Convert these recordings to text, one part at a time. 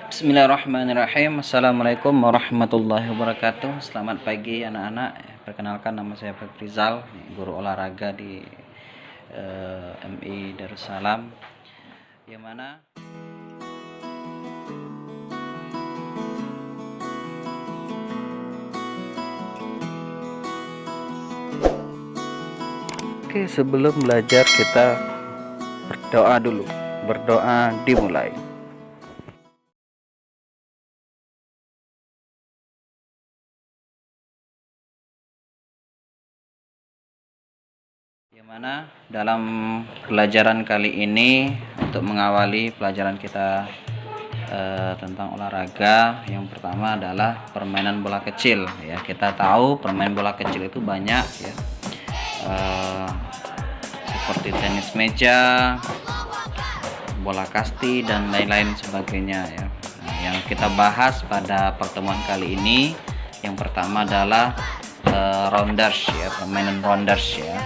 Bismillahirrahmanirrahim. Assalamualaikum warahmatullahi wabarakatuh. Selamat pagi anak-anak. Perkenalkan, nama saya Pak Rizal, guru olahraga di MI Darussalam. Yang mana Oke, sebelum belajar kita berdoa dulu. Berdoa dimulai. Yang mana dalam pelajaran kali ini, untuk mengawali pelajaran kita tentang olahraga, yang pertama adalah permainan bola kecil. Ya, kita tahu permainan bola kecil itu banyak, ya, seperti tenis meja, bola kasti, dan lain-lain sebagainya, ya. Nah, yang kita bahas pada pertemuan kali ini, yang pertama adalah rounders, ya, permainan rounders, ya.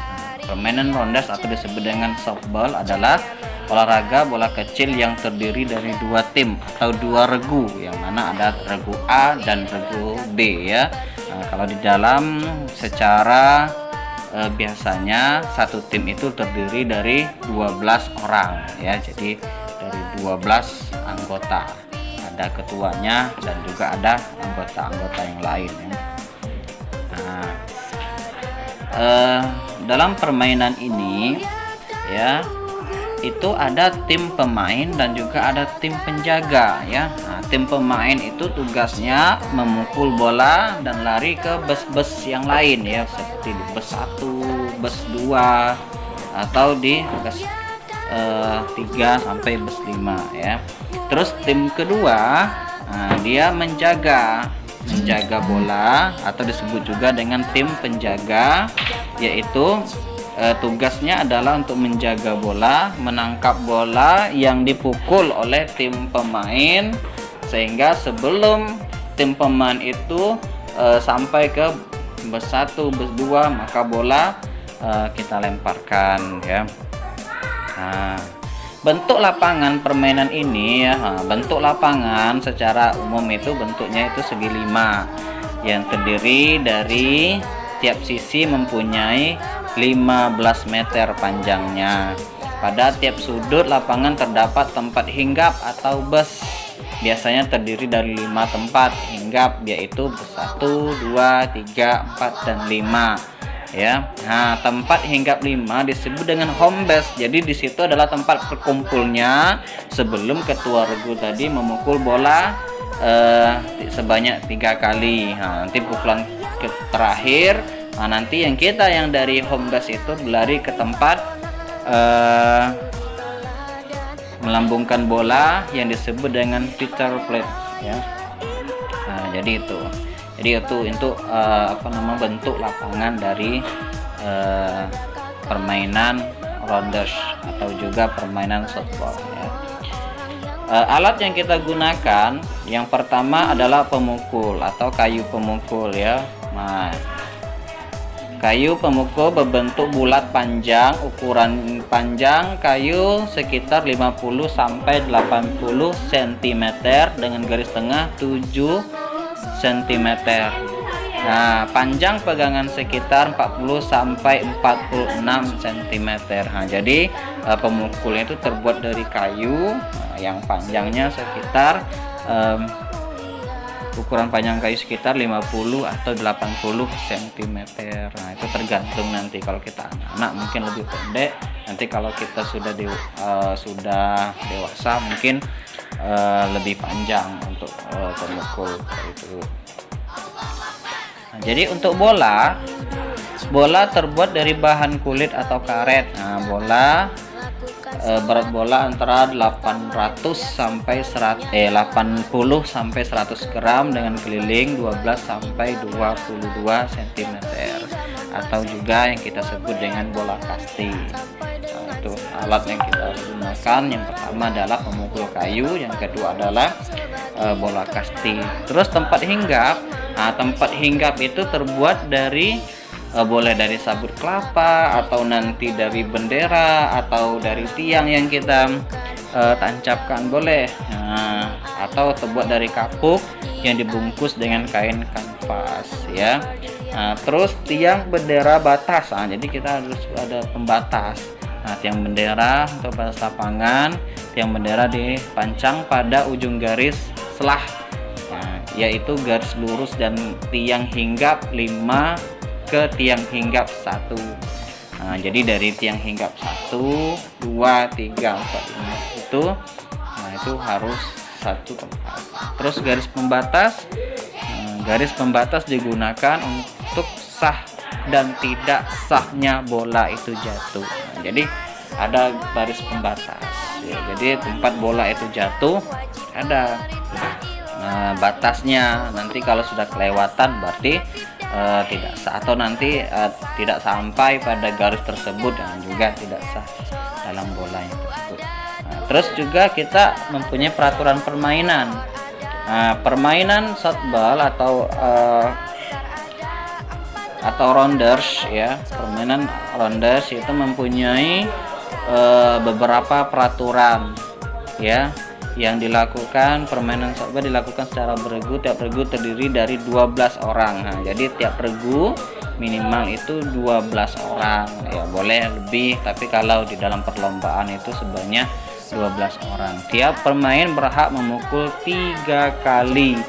Permainan rounders atau disebut dengan softball adalah olahraga bola kecil yang terdiri dari dua tim atau dua regu, yang mana ada regu A dan regu B, ya. Nah, kalau di dalam secara biasanya satu tim itu terdiri dari 12 orang, ya. Jadi dari 12 anggota, ada ketuanya dan juga ada anggota-anggota yang lain, ya. Nah, dalam permainan ini, ya, itu ada tim pemain dan juga ada tim penjaga, ya. Nah, tim pemain itu tugasnya memukul bola dan lari ke bus-bus yang lain, ya, seperti di bus 1, bus 2, atau di bus 3 sampai bus 5, ya. Terus tim kedua, dia menjaga bola atau disebut juga dengan tim penjaga, yaitu tugasnya adalah untuk menjaga bola, menangkap bola yang dipukul oleh tim pemain, sehingga sebelum tim pemain itu sampai ke bus 1, bus 2, maka bola kita lemparkan, ya. Nah, bentuk lapangan permainan ini, ya, bentuk lapangan secara umum itu bentuknya itu segi 5, yang terdiri dari tiap sisi mempunyai 15 meter panjangnya. Pada tiap sudut lapangan terdapat tempat hinggap atau bus, biasanya terdiri dari 5 tempat hinggap, yaitu bus 1, 2, 3, 4, dan 5, ya. Nah, tempat hinggap 5 disebut dengan home base. Jadi di situ adalah tempat berkumpulnya sebelum ketua regu tadi memukul bola sebanyak 3 kali. Nah, nanti pukulan terakhir, nanti yang dari home base itu berlari ke tempat melambungkan bola yang disebut dengan pitcher plate, ya. Nah, jadi itu untuk bentuk lapangan dari permainan rounders atau juga permainan softball, ya. Alat yang kita gunakan yang pertama adalah pemukul atau kayu pemukul, ya. Nah, kayu pemukul berbentuk bulat panjang, ukuran panjang kayu sekitar 50 sampai 80 cm dengan garis tengah 7 cm. Nah, panjang pegangan sekitar 40 sampai 46 cm. Nah, jadi pemukulnya itu terbuat dari kayu yang panjangnya sekitar ukuran panjang kayu sekitar 50 atau 80 cm. Nah, itu tergantung nanti. Kalau kita anak-anak mungkin lebih pendek, nanti kalau kita sudah dewasa mungkin lebih panjang untuk pemukul itu. Nah, jadi untuk bola terbuat dari bahan kulit atau karet. Nah, berat bola antara 80 sampai 100 gram dengan keliling 12 sampai 22 cm, atau juga yang kita sebut dengan bola kasti. Nah, itu alat yang kita gunakan. Yang pertama adalah pemukul kayu, yang kedua adalah bola kasti. Terus tempat hinggap. Nah, tempat hinggap itu terbuat dari boleh dari sabut kelapa, atau nanti dari bendera, atau dari tiang yang kita tancapkan boleh, atau terbuat dari kapuk yang dibungkus dengan kain kanvas ya. Terus tiang bendera batas, jadi kita harus ada pembatas. Tiang bendera untuk batas lapangan, tiang bendera dipancang pada ujung garis selah, yaitu garis lurus dan tiang hinggap 5 ke tiang hinggap 1. Jadi dari tiang hinggap 1, 2, 3, 4, 5 itu harus satu tempat. Terus garis pembatas digunakan untuk sah dan tidak sahnya bola itu jatuh. Jadi ada garis pembatas ya, jadi tempat bola itu jatuh ada batasnya. Nanti kalau sudah kelewatan berarti tidak sah, atau nanti tidak sampai pada garis tersebut dan juga tidak sah dalam bola yang tersebut. Terus juga kita mempunyai peraturan permainan. Permainan shotball atau rounders ya, permainan rounders itu mempunyai beberapa peraturan ya yang dilakukan. Permainan shotball dilakukan secara beregu, tiap regu terdiri dari 12 orang. Jadi tiap regu minimal itu 12 orang ya, boleh lebih, tapi kalau di dalam perlombaan itu sebanyak 12 orang. Tiap pemain berhak memukul 3 kali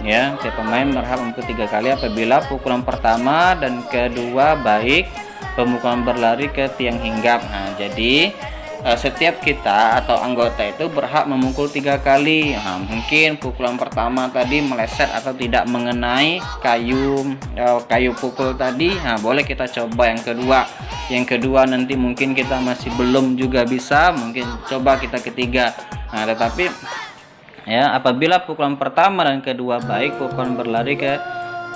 ya, tiap pemain berhak memukul 3 kali apabila pukulan pertama dan kedua baik pemukulan berlari ke tiang hinggap. Jadi setiap kita atau anggota itu berhak memukul 3 kali. Mungkin pukulan pertama tadi meleset atau tidak mengenai kayu pukul tadi, boleh kita coba yang kedua nanti mungkin kita masih belum juga bisa, mungkin coba kita ketiga. Tetapi ya, apabila pukulan pertama dan kedua baik pukulan berlari ke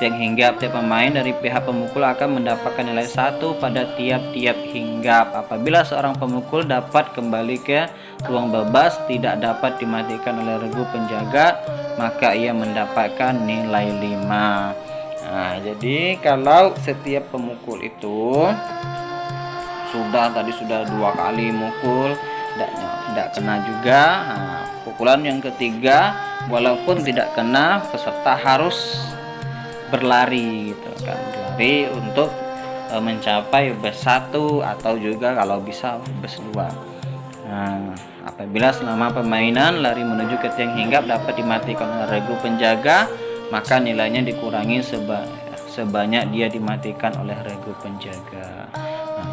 tiang hinggap, tiap pemain dari pihak pemukul akan mendapatkan nilai 1 pada tiap-tiap hinggap. Apabila seorang pemukul dapat kembali ke ruang bebas tidak dapat dimatikan oleh regu penjaga, maka ia mendapatkan nilai 5. Jadi kalau setiap pemukul itu sudah 2 kali mukul tidak kena juga, pukulan yang ketiga walaupun tidak kena, peserta harus berlari gitu kan, berlari untuk mencapai bus 1 atau juga kalau bisa bus 2. Apabila selama permainan lari menuju ke tiang hinggap dapat dimatikan oleh regu penjaga, maka nilainya dikurangi sebanyak dia dimatikan oleh regu penjaga.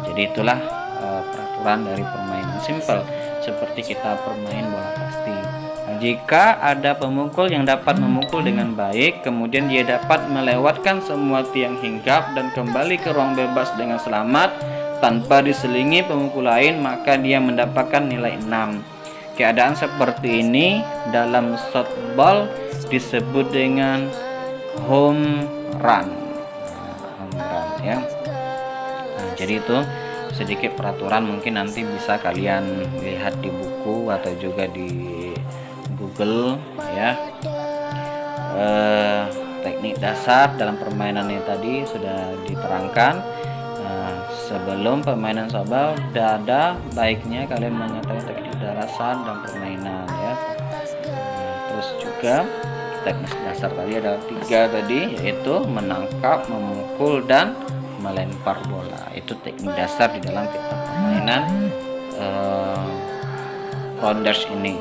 Jadi itulah peraturan dari permainan simple seperti kita bermain bola kasti. Jika ada pemukul yang dapat memukul dengan baik, kemudian dia dapat melewatkan semua tiang hinggap dan kembali ke ruang bebas dengan selamat tanpa diselingi pemukul lain, maka dia mendapatkan nilai 6. Keadaan seperti ini dalam shotball disebut dengan home run. Ya. Jadi itu sedikit peraturan, mungkin nanti bisa kalian lihat di buku atau juga di Google ya. Teknik dasar dalam permainan ini tadi sudah diterangkan. Sebelum permainan shotball ada baiknya kalian mengetahui teknik dasar dan permainan ya. Terus juga teknik dasar tadi ada 3 tadi, yaitu menangkap, memukul, dan melempar bola. Itu teknik dasar di dalam permainan rounders ini.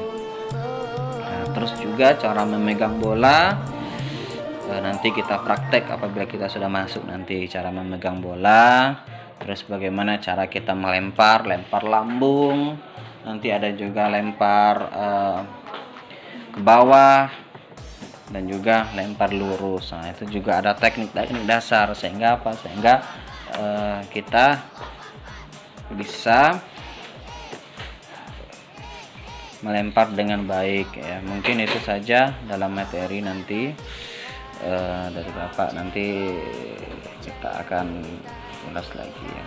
Terus juga cara memegang bola, nanti kita praktek apabila kita sudah masuk nanti cara memegang bola. Terus bagaimana cara kita lempar lambung, nanti ada juga lempar ke bawah dan juga lempar lurus. Itu juga ada teknik-teknik dasar sehingga kita bisa melempar dengan baik ya. Mungkin itu saja dalam materi nanti dari Bapak, nanti kita akan ulas lagi ya.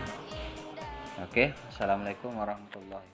Oke, assalamualaikum warahmatullahi wabarakatuh.